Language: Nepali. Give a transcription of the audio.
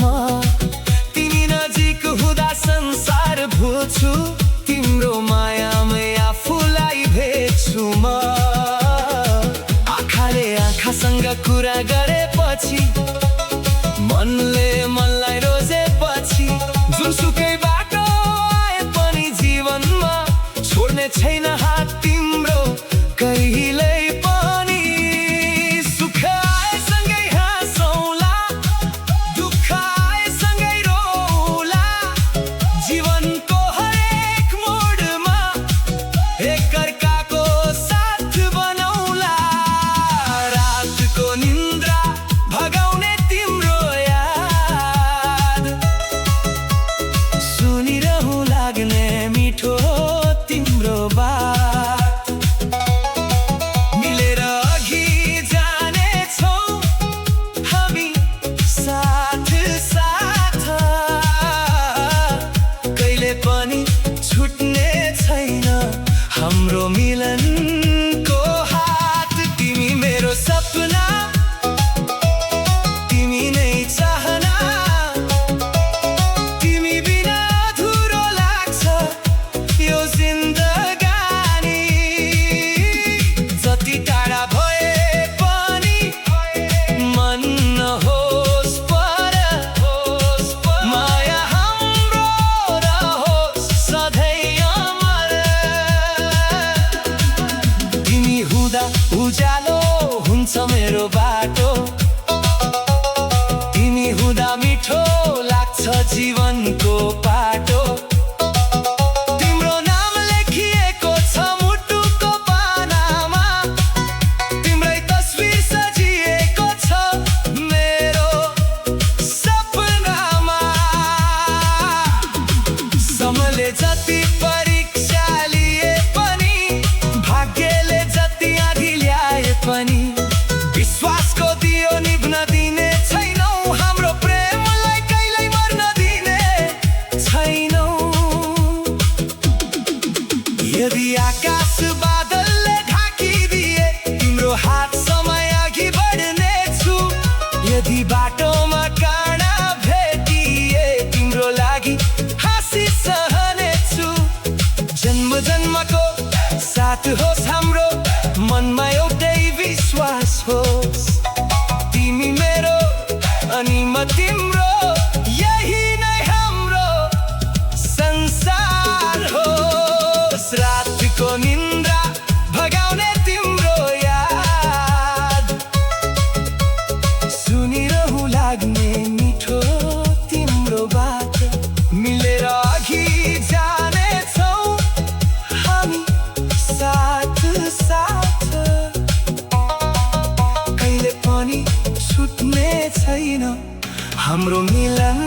म तिमी नजिक हुँदा संसार भुल्छु तिम्रो मायामै आफूलाई भेट्छु म आँखाले आँखासँग कुरा गरेपछि मनले मनलाई रोजेपछि जुनसुकै बाटो आए पनि जीवनमा छोड्ने छैन हात तिम्रो कहिल्यै पनि सुख आएसँगै हाँसौँला दुःख आएसँगै रोला जीवनको हरेक मोडमा एकअर्काको साथ बनौला रातको निन्द्रा भगाउने तिम्रो याद सुनिरहँ लाग्ने मिठो तिम्रो बात मिलेर अघि जानेछौँ हामी साथ साथ कहिले पनि छुट्ने छैन हाम्रो मिलनको हात तिमी मेरो सपना तिमी नै चाहना तिमी बिना अधुरो लाग्छ यो जिन्दगानी जति टाढा भए पनि मन नहोस् पर माया हाम्रो रहोस् सधैँ अमर तिमी हुँदा उज्यालो हुन्छ मेरो बाटो तिमी हुँदा मिठो लाग्छ जीवनको पाटो तिम्रो नाम लेखिएको छ मुटुको पानामा तिम्रै तस्बिर सजिएको छ मेरो सपनामा समयले जति परीक्षा लिए पनि भाग्यले जति आँधी ल्याए पनि विश्वासको दियो निभ्न दिने छैनौ हाम्रो प्रेमलाई कहिल्यै मर्न दिने छैनौ यदि आकाश बादलले ढाकिदिए तिम्रो हात समय अघि बढ्नेछु यदि बाटोमा काँडा भेटिए तिम्रो लागि हाँसी सहनेछु जन्म जन्मको साथ होस् हाम्रो मनमा एउटै विश्वास होस् तिमी मेरो अनि म तिम्रो यही नै हाम्रो संसार होस् रातको निन्द्रा भगाउने तिम्रो याद सुनिरहँ लाग्ने मिठो तिम्रो बात मिलेर अघि जानेछौँ हामी साथ साथ कहिले पनि छुट्ने छैन हाम्रो मिलन